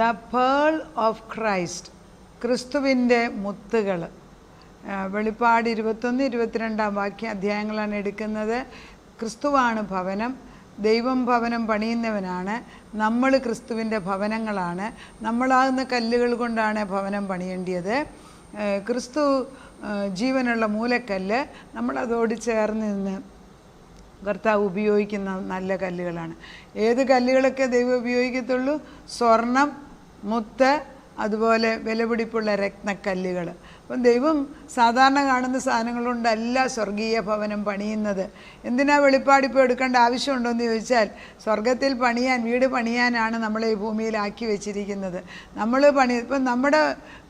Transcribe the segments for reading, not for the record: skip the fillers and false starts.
The pearl of Christ, ക്രിസ്തുവിൻ്റെ മുത്തുകൾ. വെളിപ്പാട് 21-22 അധ്യായങ്ങളാണ് എടുക്കുന്നത്. ക്രിസ്തുവാണ് ഭവനം, ദൈവം ഭവനം പണിയുന്നവനാണ്, നമ്മൾ ക്രിസ്തുവിൻ്റെ ഭവനങ്ങളാണ്. നമ്മളാകുന്ന കല്ലുകൾ കൊണ്ടാണ് ഭവനം പണിയേണ്ടത്. ക്രിസ്തു ജീവനുള്ള മൂലക്കല്ല്, നമ്മളതോട് ചേർന്ന് നിന്ന് കർത്താവ് ഉപയോഗിക്കുന്ന നല്ല കല്ലുകളാണ്. ഏത് കല്ലുകളൊക്കെ ദൈവം ഉപയോഗിക്കത്തുള്ളൂ? സ്വർണം, മുത്ത്, അതുപോലെ വിലപിടിപ്പുള്ള രത്നക്കല്ലുകൾ. അപ്പം ദൈവം സാധാരണ കാണുന്ന സാധനങ്ങൾ കൊണ്ടല്ല സ്വർഗീയ ഭവനം പണിയുന്നത്. എന്തിനാ വെളിപ്പാടിപ്പോൾ എടുക്കേണ്ട ആവശ്യമുണ്ടോ എന്ന് ചോദിച്ചാൽ, സ്വർഗത്തിൽ പണിയാൻ, വീട് പണിയാനാണ് നമ്മളെ ഈ ഭൂമിയിലാക്കി വെച്ചിരിക്കുന്നത്. ഇപ്പം നമ്മുടെ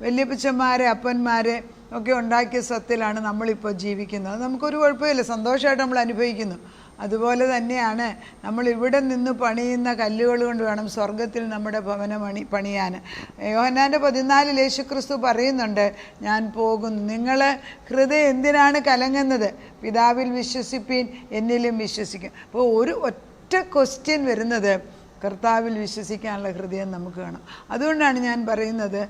വല്യപ്പച്ചന്മാരെ അപ്പന്മാരെ ഒക്കെ ഉണ്ടാക്കിയ സ്വത്തിലാണ് നമ്മളിപ്പോൾ ജീവിക്കുന്നത്. നമുക്കൊരു കുഴപ്പമില്ല, സന്തോഷമായിട്ട് നമ്മൾ അനുഭവിക്കുന്നു. അതുപോലെ തന്നെയാണ് നമ്മൾ ഇവിടെ നിന്ന് പണിയുന്ന കല്ലുകൾ കൊണ്ട് വേണം സ്വർഗത്തിൽ നമ്മുടെ ഭവനം പണിയാൻ. യോഹന്നാൻ്റെ 14 യേശുക്രിസ്തു പറയുന്നുണ്ട്, ഞാൻ പോകുന്നു, നിങ്ങൾ ഹൃദയം എന്തിനാണ് കലങ്ങുന്നത്? പിതാവിൽ വിശ്വസിപ്പീൻ, എന്നിലും വിശ്വസിക്കും. അപ്പോൾ ഒരു ഒറ്റ ക്വസ്റ്റ്യൻ വരുന്നത്, കർത്താവിൽ വിശ്വസിക്കാനുള്ള ഹൃദയം നമുക്ക് വേണം. അതുകൊണ്ടാണ് ഞാൻ പറയുന്നത്,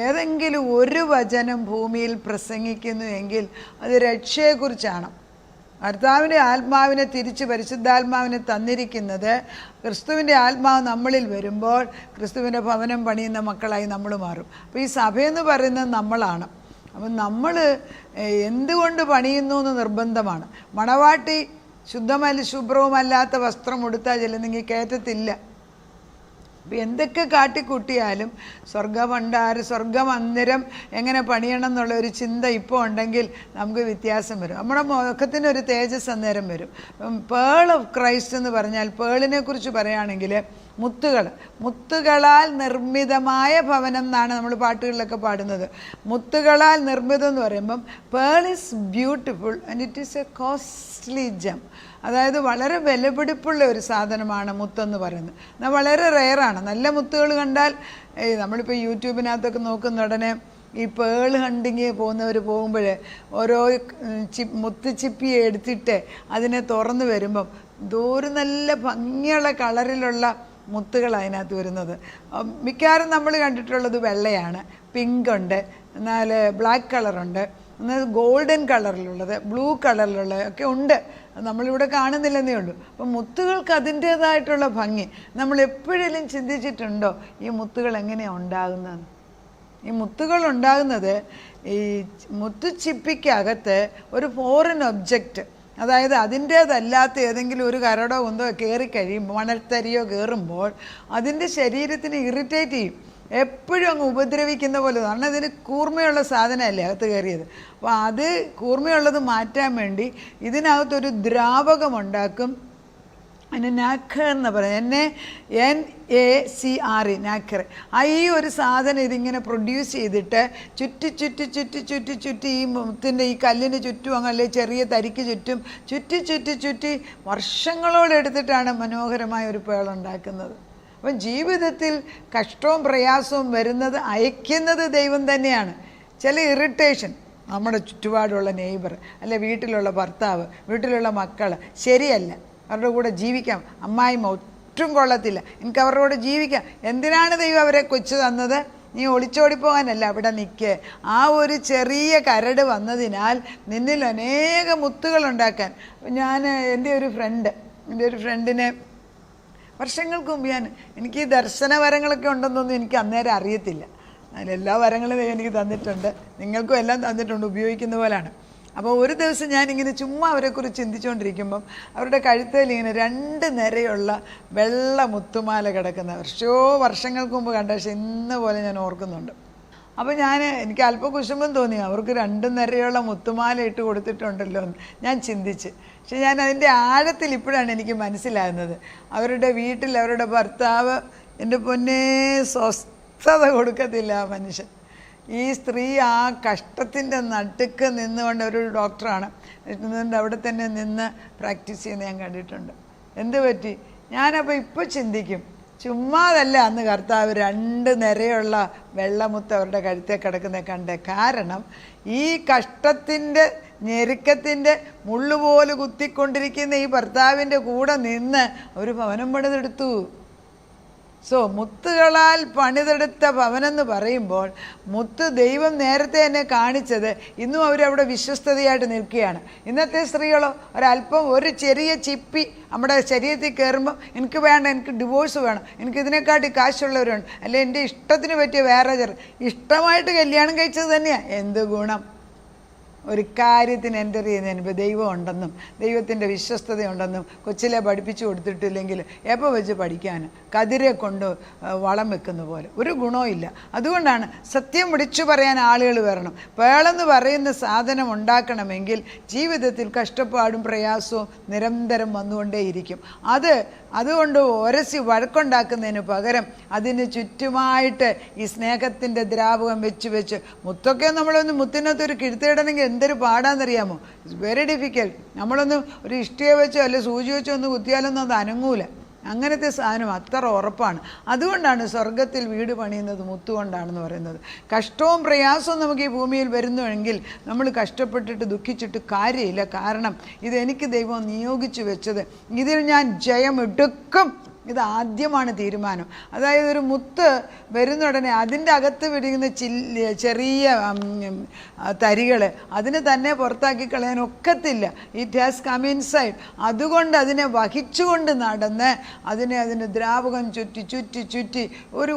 ഏതെങ്കിലും ഒരു വചനം ഭൂമിയിൽ പ്രസംഗിക്കുന്നു എങ്കിൽ അത് രക്ഷയെക്കുറിച്ചാണ്. കർത്താവിൻ്റെ ആത്മാവിനെ തിരിച്ച് പരിശുദ്ധാത്മാവിനെ തന്നിരിക്കുന്നത്, ക്രിസ്തുവിൻ്റെ ആത്മാവ് നമ്മളിൽ വരുമ്പോൾ ക്രിസ്തുവിൻ്റെ ഭവനം പണിയുന്ന മക്കളായി നമ്മൾ മാറും. അപ്പോൾ ഈ സഭയെന്ന് പറയുന്നത് നമ്മളാണ്. അപ്പം നമ്മൾ എന്തുകൊണ്ട് പണിയുന്നു എന്ന് നിർബന്ധമാണ്. മണവാട്ടി ശുഭ്രവുമല്ലാത്ത വസ്ത്രം ഉടുത്താൽ ചെല്ലുന്നെങ്കിൽ കയറ്റത്തില്ല. അപ്പം എന്തൊക്കെ കാട്ടിക്കൂട്ടിയാലും സ്വർഗമന്ദിരം എങ്ങനെ പണിയണം എന്നുള്ള ഒരു ചിന്ത ഇപ്പോൾ ഉണ്ടെങ്കിൽ നമുക്ക് വ്യത്യാസം വരും. നമ്മുടെ മുഖത്തിനൊരു തേജസ് അന്നേരം വരും. പേൾ ഓഫ് ക്രൈസ്റ്റ് എന്ന് പറഞ്ഞാൽ, പേളിനെ കുറിച്ച് പറയുകയാണെങ്കിൽ മുത്തുകളാൽ നിർമ്മിതമായ ഭവനം എന്നാണ് നമ്മൾ പാട്ടുകളിലൊക്കെ പാടുന്നത്. മുത്തുകളാൽ നിർമ്മിതം എന്ന് പറയുമ്പം, pearl is beautiful and it is A costly ജം. അതായത് വളരെ വിലപിടിപ്പുള്ള ഒരു സാധനമാണ് മുത്തെന്ന് പറയുന്നത്. എന്നാൽ വളരെ റെയറാണ്. നല്ല മുത്തുകൾ കണ്ടാൽ, നമ്മളിപ്പോൾ യൂട്യൂബിനകത്തൊക്കെ നോക്കുന്ന ഉടനെ ഈ പേൾ ഹണ്ടിങ് പോകുമ്പോൾ ഓരോ മുത്ത് ചിപ്പിയെ എടുത്തിട്ട് അതിനെ തുറന്ന് വരുമ്പം ദൂരെ നല്ല ഭംഗിയുള്ള കളറിലുള്ള മുത്തുകൾ അതിനകത്ത് വരുന്നത്. മിക്കവാറും നമ്മൾ കണ്ടിട്ടുള്ളത് വെള്ളയാണ്, പിങ്ക് ഉണ്ട്, എന്നാൽ ബ്ലാക്ക് കളറുണ്ട്, എന്നാൽ ഗോൾഡൻ കളറിലുള്ളത്, ബ്ലൂ കളറിലുള്ളത് ഒക്കെ ഉണ്ട്. നമ്മളിവിടെ കാണുന്നില്ലെന്നേ ഉള്ളൂ. അപ്പം മുത്തുകൾക്ക് അതിൻ്റേതായിട്ടുള്ള ഭംഗി. നമ്മൾ എപ്പോഴെങ്കിലും ചിന്തിച്ചിട്ടുണ്ടോ ഈ മുത്തുകൾ എങ്ങനെയാണ് ഉണ്ടാകുന്നത്? ഈ മുത്തുകൾ ഉണ്ടാകുന്നത് ഈ മുത്തുച്ചിപ്പിക്കകത്ത് ഒരു ഫോറിൻ ഒബ്ജക്റ്റ്, അതായത് അതിൻ്റേതല്ലാത്ത ഏതെങ്കിലും ഒരു കരടോ ഒന്നോ കയറിക്കഴിയുമ്പോൾ, മണൽത്തരിയോ കയറുമ്പോൾ അതിൻ്റെ ശരീരത്തിന് ഇറിറ്റേറ്റ് ചെയ്യും. എപ്പോഴും അങ്ങ് ഉപദ്രവിക്കുന്ന പോലെ. കാരണം ഇതിന് കൂർമ്മയുള്ള സാധനമല്ലേ അകത്ത് കയറിയത്. അപ്പോൾ അത് കൂർമ്മയുള്ളത് മാറ്റാൻ വേണ്ടി ഇതിനകത്തൊരു ദ്രാവകമുണ്ടാക്കും. അതിന് നാക്കർ എന്ന് പറയും, NACR, നാക്കർ. ഈ ഒരു സാധനം ഇതിങ്ങനെ പ്രൊഡ്യൂസ് ചെയ്തിട്ട് ചുറ്റി ഈ മുത്തിൻ്റെ ഈ കല്ലിന് ചുറ്റും, അങ്ങനെ ചെറിയ തരിക്ക് ചുറ്റും ചുറ്റി വർഷങ്ങളോടെടുത്തിട്ടാണ് മനോഹരമായ ഒരു പേളുണ്ടാക്കുന്നത്. അപ്പം ജീവിതത്തിൽ കഷ്ടവും പ്രയാസവും വരുന്നത്, അയക്കുന്നത് ദൈവം തന്നെയാണ്. ചില ഇറിറ്റേഷൻ, നമ്മുടെ ചുറ്റുപാടുള്ള നെയ്ബർ, അല്ലെ വീട്ടിലുള്ള ഭർത്താവ്, വീട്ടിലുള്ള മക്കൾ ശരിയല്ല, അവരുടെ കൂടെ ജീവിക്കാം, അമ്മായിമ്മ ഒട്ടും കൊള്ളത്തില്ല, എനിക്ക് അവരുടെ കൂടെ ജീവിക്കാം. എന്തിനാണ് ദൈവം അവരെ കൊച്ചു തന്നത്? നീ ഒളിച്ചോടിപ്പോകാനല്ല, അവിടെ നിൽക്കുക. ആ ഒരു ചെറിയ കരട് വന്നതിനാൽ നിന്നിൽ അനേക മുത്തുകളുണ്ടാക്കാൻ. എൻ്റെ ഒരു ഫ്രണ്ടിനെ വർഷങ്ങൾക്ക് മുമ്പ് എനിക്ക് ഈ ദർശന വരങ്ങളൊക്കെ ഉണ്ടെന്നൊന്നും എനിക്ക് അന്നേരം അറിയത്തില്ല. അതിലെല്ലാ വരങ്ങളും എനിക്ക് തന്നിട്ടുണ്ട്, നിങ്ങൾക്കും എല്ലാം തന്നിട്ടുണ്ട്, ഉപയോഗിക്കുന്ന പോലെയാണ്. അപ്പോൾ ഒരു ദിവസം ഞാനിങ്ങനെ ചുമ്മാ അവരെക്കുറിച്ച് ചിന്തിച്ചുകൊണ്ടിരിക്കുമ്പം അവരുടെ കഴുത്തിൽ ഇങ്ങനെ 2 നിരയുള്ള വെള്ള മുത്തുമാല കിടക്കുന്ന വർഷങ്ങൾക്ക് മുമ്പ് കണ്ട, പക്ഷെ ഇന്ന് പോലെ ഞാൻ ഓർക്കുന്നുണ്ട്. അപ്പോൾ എനിക്ക് അല്പം കുശുമ്പം തോന്നി, അവർക്ക് 2 നിരയുള്ള മുത്തുമാല ഇട്ട് കൊടുത്തിട്ടുണ്ടല്ലോ എന്ന് ഞാൻ ചിന്തിച്ച്. പക്ഷെ ഞാൻ അതിൻ്റെ ആഴത്തിൽ ഇപ്പോഴാണ് എനിക്ക് മനസ്സിലാകുന്നത്. അവരുടെ വീട്ടിൽ അവരുടെ ഭർത്താവ്, എൻ്റെ പൊന്നേ, സ്വസ്ഥത കൊടുക്കത്തില്ല ആ മനുഷ്യൻ. ഈ സ്ത്രീ ആ കഷ്ടത്തിൻ്റെ നടുക്ക് നിന്നുകൊണ്ട്, ഒരു ഡോക്ടറാണ്, അവിടെ തന്നെ നിന്ന് പ്രാക്ടീസ് ചെയ്യുന്നത് ഞാൻ കണ്ടിട്ടുണ്ട്. എന്ത് പറ്റി? ഞാനപ്പോൾ ഇപ്പോൾ ചിന്തിക്കും, ചുമ്മാതല്ല അന്ന് കർത്താവ് 2 നിരയുള്ള വെള്ളമുത്ത് അവരുടെ കഴുത്തേ കിടക്കുന്നത് കണ്ടേ. കാരണം ഈ കഷ്ടത്തിൻ്റെ ഞെരുക്കത്തിൻ്റെ മുള്ളുപോലെ കുത്തിക്കൊണ്ടിരിക്കുന്ന ഈ ഭർത്താവിൻ്റെ കൂടെ നിന്ന് ഒരു ഭവനം പണിതെടുത്തു. മുത്തുകളാൽ പണിതെടുത്ത ഭവനെന്ന് പറയുമ്പോൾ മുത്ത് ദൈവം നേരത്തെ തന്നെ കാണിച്ചത് ഇന്നും അവരവിടെ വിശ്വസ്തതയായിട്ട് നിൽക്കുകയാണ്. ഇന്നത്തെ സ്ത്രീകളോ ഒരു ചെറിയ ചിപ്പി നമ്മുടെ ശരീരത്തിൽ കയറുമ്പോൾ എനിക്ക് വേണ്ട, എനിക്ക് ഡിവോഴ്സ് വേണം, എനിക്ക് ഇതിനെക്കാട്ടി കാശുള്ളവരുണ്ട്, അല്ലെ എൻ്റെ ഇഷ്ടത്തിന് പറ്റിയ വേറെ ഇഷ്ടമായിട്ട് കല്യാണം കഴിച്ചത് തന്നെയാണ്. എന്ത് ഗുണം? ഒരു കാര്യത്തിന് എൻ്റർ ചെയ്യുന്നതിന് ദൈവം ഉണ്ടെന്നും ദൈവത്തിൻ്റെ വിശ്വസ്തതയുണ്ടെന്നും കൊച്ചിലെ പഠിപ്പിച്ചു കൊടുത്തിട്ടില്ലെങ്കിൽ എപ്പോൾ വെച്ച് പഠിക്കാൻ കതിരെ കൊണ്ട് വളം വെക്കുന്ന പോലെ ഒരു ഗുണവും ഇല്ല. അതുകൊണ്ടാണ് സത്യം വിളിച്ചു പറയാൻ ആളുകൾ വരണം. പേളെന്ന് പറയുന്ന സാധനം ഉണ്ടാക്കണമെങ്കിൽ ജീവിതത്തിൽ കഷ്ടപ്പാടും പ്രയാസവും നിരന്തരം വന്നുകൊണ്ടേയിരിക്കും. അതുകൊണ്ട് ഒരസി വഴക്കുണ്ടാക്കുന്നതിന് പകരം അതിന് ചുറ്റുമായിട്ട് ഈ സ്നേഹത്തിൻ്റെ ദ്രാവകം വെച്ച് മുത്തൊക്കെ നമ്മളൊന്ന് മുത്തിനകത്തൊരു കിഴുത്തിടണമെങ്കിൽ എന്തൊരു പാടാന്നറിയാമോ? It's very difficult. നമ്മളൊന്ന് ഒരു ഇഷ്ടിക വെച്ചോ അല്ലെ സൂചി വെച്ചോ ഒന്ന് കുത്തിയാലൊന്നും അത് അനങ്ങൂല. അങ്ങനത്തെ സാധനം അത്ര ഉറപ്പാണ്. അതുകൊണ്ടാണ് സ്വർഗത്തിൽ വീട് പണിയുന്നത് മുത്തുകൊണ്ടാണെന്ന് പറയുന്നത്. കഷ്ടവും പ്രയാസവും നമുക്ക് ഈ ഭൂമിയിൽ വരുന്നുവെങ്കിൽ നമ്മൾ കഷ്ടപ്പെട്ടിട്ട് ദുഃഖിച്ചിട്ട് കാര്യമില്ല. കാരണം ഇതെനിക്ക് ദൈവം നിയോഗിച്ചു വെച്ചത്, ഇതിൽ ഞാൻ ജയമെടുക്കും. ഇത് ആദ്യമാണ് തീരുമാനം. അതായത് ഒരു മുത്ത് വരുന്ന ഉടനെ അതിൻ്റെ അകത്ത് വിടുന്ന ചെറിയ തരികൾ അതിനെ തന്നെ പുറത്താക്കി കളയാൻ ഒക്കത്തില്ല. It has come inside. അതുകൊണ്ട് അതിനെ വഹിച്ചുകൊണ്ട് നടന്ന് അതിന് ദ്രാവകം ചുറ്റി ഒരു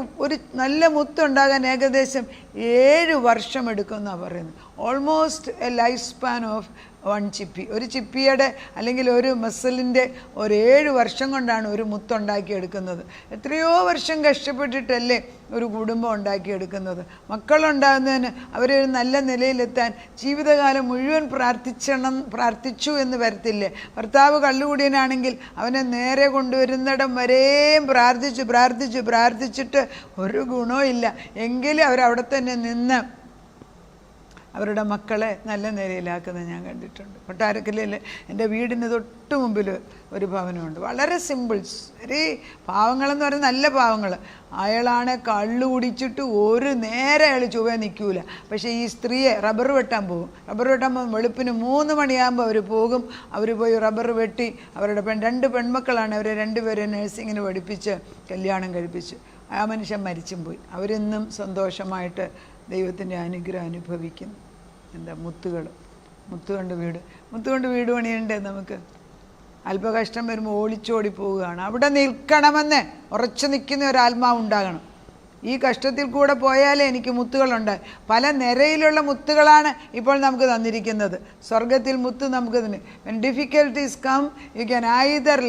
നല്ല മുത്തുണ്ടാകാൻ ഏകദേശം 7 വർഷം എടുക്കുമെന്നാണ് പറയുന്നത്. Almost A life span of 1 ചിപ്പി. ഒരു ചിപ്പിയുടെ അല്ലെങ്കിൽ ഒരു മസിലിൻ്റെ 7 വർഷം കൊണ്ടാണ് ഒരു മുത്തുണ്ടാക്കിയെടുക്കുന്നത്. എത്രയോ വർഷം കഷ്ടപ്പെട്ടിട്ടല്ലേ ഒരു കുടുംബം ഉണ്ടാക്കിയെടുക്കുന്നത്. മക്കളുണ്ടാകുന്നതിന് അവരൊരു നല്ല നിലയിലെത്താൻ ജീവിതകാലം മുഴുവൻ പ്രാർത്ഥിച്ചു എന്ന് വരത്തില്ലേ? ഭർത്താവ് കള്ളുകൂടിയനാണെങ്കിൽ അവനെ നേരെ കൊണ്ടുവരുന്നിടം വരെയും പ്രാർത്ഥിച്ചിട്ട് ഒരു ഗുണവും ഇല്ല. എങ്കിലും അവരവിടെ തന്നെ നിന്ന് അവരുടെ മക്കളെ നല്ല നിലയിലാക്കുന്നത് ഞാൻ കണ്ടിട്ടുണ്ട്. കൊട്ടാരക്കരയിൽ എൻ്റെ വീടിന് തൊട്ട് മുമ്പിൽ ഒരു ഭവനമുണ്ട്. വളരെ സിമ്പിൾസ്, വെരി പാവങ്ങളെന്ന് പറയുന്നത് നല്ല പാവങ്ങൾ. അയാളാണ് കള്ളു കുടിച്ചിട്ട് ഒരു നേരെ അയാൾ ചുവ നിൽക്കൂല. പക്ഷേ ഈ സ്ത്രീയെ റബ്ബർ വെട്ടാൻ പോകും. വെളുപ്പിന് 3 മണിയാകുമ്പോൾ അവർ പോകും. അവർ പോയി റബ്ബർ വെട്ടി അവരുടെ 2 പെൺമക്കളാണ്. അവരെ 2 പേരെ നഴ്സിങ്ങിന് പഠിപ്പിച്ച് കല്യാണം കഴിപ്പിച്ച് ആ മനുഷ്യൻ മരിച്ചും പോയി. അവരെന്നും സന്തോഷമായിട്ട് ദൈവത്തിൻ്റെ അനുഗ്രഹം അനുഭവിക്കുന്നു. എന്താ മുത്തുകൊണ്ട് വീട് പണിയണ്ടേ? നമുക്ക് അല്പകഷ്ടം വരുമ്പോൾ ഒളിച്ചോടി പോവുകയാണ്. അവിടെ നിൽക്കണമെന്ന് ഉറച്ചു നിൽക്കുന്ന ഒരാത്മാവ് ഉണ്ടാകണം. ഈ കഷ്ടത്തിൽ കൂടെ പോയാലേ എനിക്ക് മുത്തുകളുണ്ട്. പല നിരയിലുള്ള മുത്തുകളാണ് ഇപ്പോൾ നമുക്ക് തന്നിരിക്കുന്നത്. സ്വർഗത്തിൽ മുത്ത് നമുക്ക് തന്നെ. When difficulties come, you can either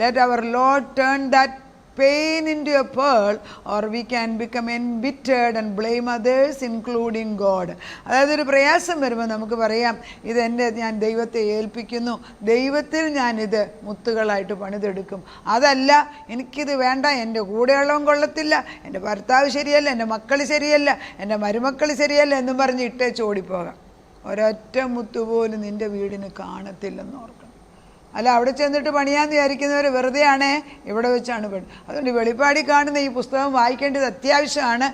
let our Lord turn that pain into a pearl, or we can become embittered and blame others, including God. അതായത് ഒരു പ്രയാസം വരുമ്പോൾ നമുക്ക് പറയാം, ഞാൻ ദൈവത്തെ ഏൽപ്പിക്കുന്നു, ദൈവത്തിൽ ഞാനിത് മുത്തുകളായിട്ട് പണിതെടുക്കും. അതല്ല, എനിക്കിത് വേണ്ട, എൻ്റെ കൂടെയുള്ളവൻ കൊള്ളത്തില്ല, എൻ്റെ ഭർത്താവ് ശരിയല്ല, എൻ്റെ മക്കൾ ശരിയല്ല, എൻ്റെ മരുമക്കൾ ശരിയല്ല എന്നും പറഞ്ഞ് ഇട്ടേച്ച് ഓടിപ്പോകാം. ഒരൊറ്റ മുത്തുപോലും നിൻ്റെ വീടിന് കാണത്തില്ലെന്ന് ഓർക്കണം. അല്ല, അവിടെ ചെന്നിട്ട് പണിയാന്ന് വിചാരിക്കുന്നവർ വെറുതെയാണേ, ഇവിടെ വെച്ചാണ് പണി. അതുകൊണ്ട് വെളിപ്പാടി കാണുന്ന ഈ പുസ്തകം വായിക്കേണ്ടത് അത്യാവശ്യമാണ്.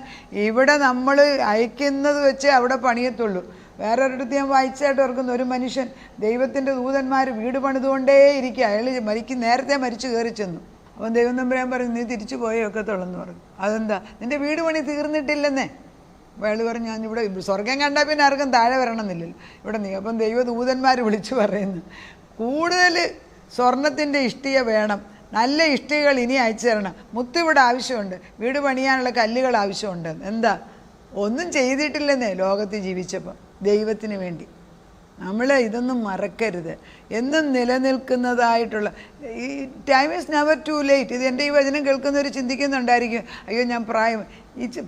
ഇവിടെ നമ്മൾ അയക്കുന്നത് വെച്ചേ അവിടെ പണിയത്തുള്ളൂ. വേറൊരിടത്ത് ഞാൻ വായിച്ചായിട്ട് ഓർക്കുന്ന ഒരു മനുഷ്യൻ, ദൈവത്തിൻ്റെ ദൂതന്മാർ വീട് പണിതുകൊണ്ടേ ഇരിക്കുക. അയാൾ നേരത്തെ മരിച്ചു കയറി ചെന്നു. അപ്പം ദൈവം തമ്പുരാൻ പറഞ്ഞു, നീ തിരിച്ചു പോയേ ഒക്കത്തുള്ളെന്ന് പറഞ്ഞു. അതെന്താ? നിൻ്റെ വീട് പണി തീർന്നിട്ടില്ലെന്നേ. അപ്പോൾ അയാൾ പറഞ്ഞു, ഞാനിവിടെ സ്വർഗം കണ്ടാൽ പിന്നെ ആർക്കും താഴെ വരണമെന്നില്ലല്ലോ, ഇവിടെ നീ. അപ്പം ദൈവദൂതന്മാർ വിളിച്ചു പറയുന്നു, കൂടുതൽ സ്വർണത്തിൻ്റെ ഇഷ്ടിക വേണം, നല്ല ഇഷ്ടികകൾ ഇനി അയച്ചു തരണം, മുത്തിവിടെ ആവശ്യമുണ്ട്, വീട് പണിയാനുള്ള കല്ലുകൾ ആവശ്യമുണ്ട്. എന്താ? ഒന്നും ചെയ്തിട്ടില്ലെന്നേ ലോകത്ത് ജീവിച്ചപ്പം ദൈവത്തിന് വേണ്ടി. നമ്മൾ ഇതൊന്നും മറക്കരുത്. എന്നും നിലനിൽക്കുന്നതായിട്ടുള്ള ഈ time is never to late. ഇത് എൻ്റെ ഈ വചനം കേൾക്കുന്നവർ ചിന്തിക്കുന്നുണ്ടായിരിക്കും, അയ്യോ ഞാൻ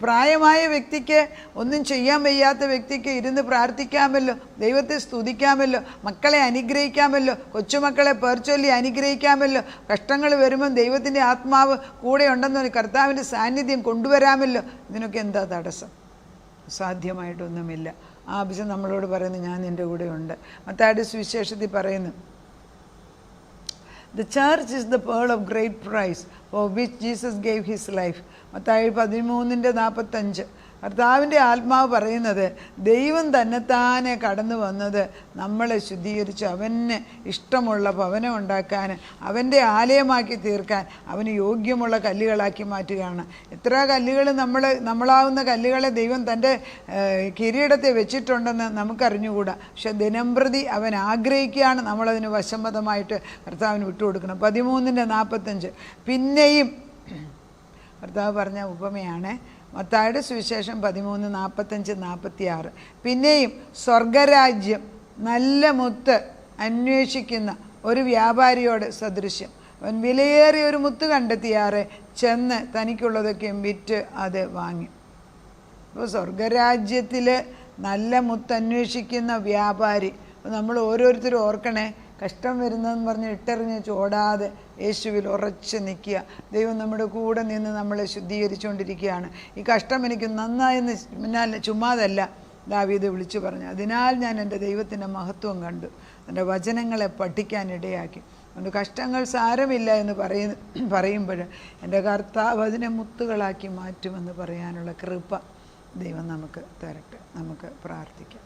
പ്രായമായ വ്യക്തിക്ക്, ഒന്നും ചെയ്യാൻ വയ്യാത്ത വ്യക്തിക്ക് ഇരുന്ന് പ്രാർത്ഥിക്കാമല്ലോ, ദൈവത്തെ സ്തുതിക്കാമല്ലോ, മക്കളെ അനുഗ്രഹിക്കാമല്ലോ, കൊച്ചുമക്കളെ പേർച്ചൊല്ലി അനുഗ്രഹിക്കാമല്ലോ, കഷ്ടങ്ങൾ വരുമ്പം ദൈവത്തിൻ്റെ ആത്മാവ് കൂടെ ഉണ്ടെന്ന് കർത്താവിൻ്റെ സാന്നിധ്യം കൊണ്ടുവരാമല്ലോ. ഇതിനൊക്കെ എന്താ തടസ്സം? സാധ്യമായിട്ടൊന്നുമില്ല. ആ ആവശ്യം നമ്മളോട് പറയുന്നു, ഞാൻ നിൻ്റെ കൂടെ ഉണ്ട്. മത്തായിയുടെ സുവിശേഷത്തിൽ പറയുന്നു, The church is the pearl of great price for which Jesus gave his life. Mathai 13:45. കർത്താവിൻ്റെ ആത്മാവ് പറയുന്നത് ദൈവം തന്നെത്താനെ കടന്നു വന്നത് നമ്മളെ ശുദ്ധീകരിച്ച് അവന് ഇഷ്ടമുള്ള ഭവനം ഉണ്ടാക്കാൻ, അവൻ്റെ ആലയമാക്കി തീർക്കാൻ, അവന് യോഗ്യമുള്ള കല്ലുകളാക്കി മാറ്റുകയാണ്. എത്ര കല്ലുകൾ നമ്മളാവുന്ന കല്ലുകളെ ദൈവം തൻ്റെ കിരീടത്തെ വെച്ചിട്ടുണ്ടെന്ന് നമുക്കറിഞ്ഞുകൂടാ. പക്ഷെ ദിനംപ്രതി അവൻ ആഗ്രഹിക്കുകയാണ് നമ്മളതിന് വശംവദമായിട്ട് കർത്താവിന് വിട്ടുകൊടുക്കണം. 13:45 പിന്നെയും കർത്താവ് പറഞ്ഞ ഉപമയാണ് മത്തായിയുടെ സുവിശേഷം 13:45-46. പിന്നെയും സ്വർഗരാജ്യം നല്ല മുത്ത് അന്വേഷിക്കുന്ന ഒരു വ്യാപാരിയോട് സദൃശ്യം. അവൻ വിലയേറിയ ഒരു മുത്ത് കണ്ടെത്തിയാറെ ചെന്ന് തനിക്കുള്ളതൊക്കെയും വിറ്റ് അത് വാങ്ങി. അപ്പോൾ സ്വർഗരാജ്യത്തിൽ നല്ല മുത്ത് അന്വേഷിക്കുന്ന വ്യാപാരി. അപ്പോൾ നമ്മൾ ഓരോരുത്തരും ഓർക്കണേ, കഷ്ടം വരുന്നതെന്ന് പറഞ്ഞ് ഇട്ടെറിഞ്ഞ് ചോടാതെ യേശുവിൽ ഉറച്ച് നിൽക്കുക. ദൈവം നമ്മുടെ കൂടെ നിന്ന് നമ്മളെ ശുദ്ധീകരിച്ചുകൊണ്ടിരിക്കുകയാണ്. ഈ കഷ്ടം എനിക്ക് നന്നായെന്ന് പിന്നാലെ ചുമ്മാതല്ല ദാവീദ് വിളിച്ചു പറഞ്ഞു. അതിനാൽ ഞാൻ എൻ്റെ ദൈവത്തിൻ്റെ മഹത്വം കണ്ടു, എൻ്റെ വചനങ്ങളെ പഠിക്കാനിടയാക്കി. അതുകൊണ്ട് കഷ്ടങ്ങൾ സാരമില്ല എന്ന് പറയുമ്പോൾ എൻ്റെ കർത്താവ് അതിനെ മുത്തുകളാക്കി മാറ്റുമെന്ന് പറയാനുള്ള കൃപ ദൈവം നമുക്ക് തരട്ടെ. നമുക്ക് പ്രാർത്ഥിക്കാം.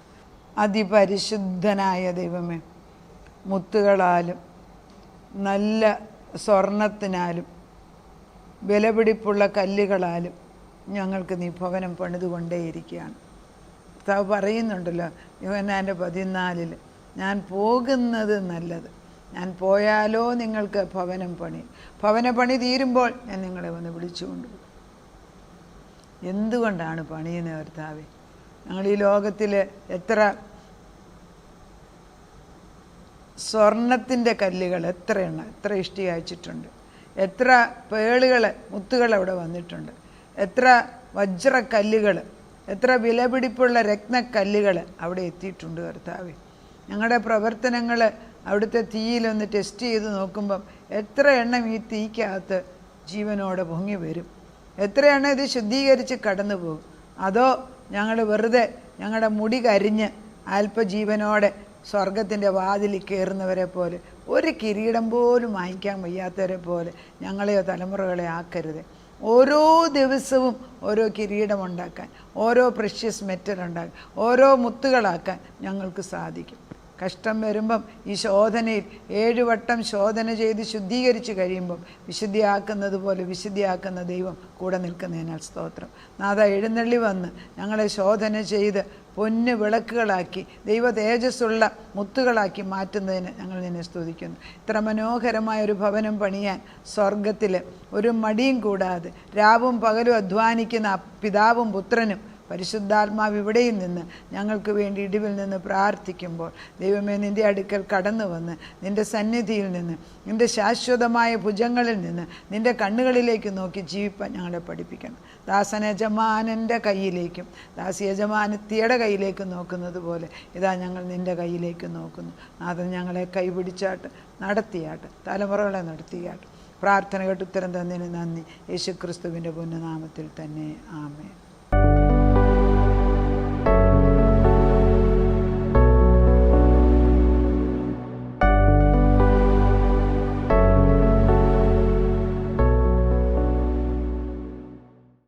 അതിപരിശുദ്ധനായ ദൈവമേ, മുത്തുകളാലും നല്ല സ്വർണത്തിനാലും വിലപിടിപ്പുള്ള കല്ലുകളാലും ഞങ്ങൾക്ക് നീ ഭവനം പണിതുകൊണ്ടേയിരിക്കുകയാണ്. കർത്താവ് പറയുന്നുണ്ടല്ലോ യോഹന്നാൻ്റെ 14, ഞാൻ പോകുന്നത് നല്ലത്, ഞാൻ പോയാലോ നിങ്ങൾക്ക് ഭവനം പണി തീരുമ്പോൾ ഞാൻ നിങ്ങളെ വന്ന് വിളിച്ചുകൊണ്ടുപോകും. എന്തുകൊണ്ടാണ് പണിയുന്നത് കർത്താവേ? ഞങ്ങൾ ഈ ലോകത്തിൽ എത്ര സ്വർണത്തിൻ്റെ കല്ലുകൾ എത്ര ഇഷ്ടി അയച്ചിട്ടുണ്ട്, എത്ര പേളുകൾ മുത്തുകൾ അവിടെ വന്നിട്ടുണ്ട്, എത്ര വജ്രക്കല്ലുകൾ, എത്ര വിലപിടിപ്പുള്ള രത്നക്കല്ലുകൾ അവിടെ എത്തിയിട്ടുണ്ട് കർത്താവേ. ഞങ്ങളുടെ പ്രവർത്തനങ്ങൾ അവിടുത്തെ തീയിലൊന്ന് ടെസ്റ്റ് ചെയ്ത് നോക്കുമ്പം എത്ര എണ്ണം ഈ തീക്കകത്ത് ജീവനോടെ പൊങ്ങി വരും, എത്ര എണ്ണം ഇത് ശുദ്ധീകരിച്ച് കടന്നു പോകും. അതോ ഞങ്ങൾ വെറുതെ ഞങ്ങളുടെ മുടി കരിഞ്ഞ് അല്പജീവനോടെ സ്വർഗത്തിൻ്റെ വാതിലിൽ കയറുന്നവരെ പോലെ, ഒരു കിരീടം പോലും വാങ്ങിക്കാൻ വയ്യാത്തവരെ പോലെ ഞങ്ങളെയോ തലമുറകളെ ആക്കരുത്. ഓരോ ദിവസവും ഓരോ കിരീടം ഉണ്ടാക്കാൻ, ഓരോ പ്രഷ്യസ് മെറ്റൽ ഉണ്ടാക്കാൻ, ഓരോ മുത്തുകളാക്കാൻ ഞങ്ങൾക്ക് സാധിക്കും. കഷ്ടം വരുമ്പം ഈ ശോധനയിൽ 7 വട്ടം ശോധന ചെയ്ത് ശുദ്ധീകരിച്ച് കഴിയുമ്പം വിശുദ്ധിയാക്കുന്നത് പോലെ വിശുദ്ധിയാക്കുന്ന ദൈവം കൂടെ നിൽക്കുന്നതിനാൽ സ്തോത്രം. നാഥ, എഴുന്നള്ളി വന്ന് ഞങ്ങളെ ശോധന ചെയ്ത് പൊന്ന് വിളക്കുകളാക്കി ദൈവ തേജസ്സുള്ള മുത്തുകളാക്കി മാറ്റുന്നതിന് ഞങ്ങൾ നിന്നെ സ്തുതിക്കുന്നു. ഇത്ര മനോഹരമായൊരു ഭവനം പണിയാൻ സ്വർഗത്തിൽ ഒരു മടിയും കൂടാതെ രാവും പകലും അധ്വാനിക്കുന്ന പിതാവും പുത്രനും പരിശുദ്ധാത്മാവ് ഇവിടെയും നിന്ന് ഞങ്ങൾക്ക് വേണ്ടി ഇടിവിൽ നിന്ന് പ്രാർത്ഥിക്കുമ്പോൾ ദൈവമേ, നിൻ്റെ അടുക്കൽ കടന്നു വന്ന് നിൻ്റെ സന്നിധിയിൽ നിന്ന്, നിൻ്റെ ശാശ്വതമായ ഭുജങ്ങളിൽ നിന്ന്, നിൻ്റെ കണ്ണുകളിലേക്ക് നോക്കി ജീവിപ്പാൻ ഞങ്ങളെ പഠിപ്പിക്കണം. ദാസനയജമാനൻ്റെ കയ്യിലേക്കും ദാസിയജമാനത്തിയുടെ കയ്യിലേക്കും നോക്കുന്നത് പോലെ ഇതാ ഞങ്ങൾ നിൻ്റെ കയ്യിലേക്ക് നോക്കുന്നു. നാഥൻ ഞങ്ങളെ കൈപിടിച്ചാട്ട് നടത്തിയാട്ട്, തലമുറകളെ നടത്തിയാട്ട്. പ്രാർത്ഥന കേട്ട് ഉത്തരം തന്നതിന് നന്ദി. യേശുക്രിസ്തുവിൻ്റെ പുണ്യനാമത്തിൽ തന്നെ ആമേൻ.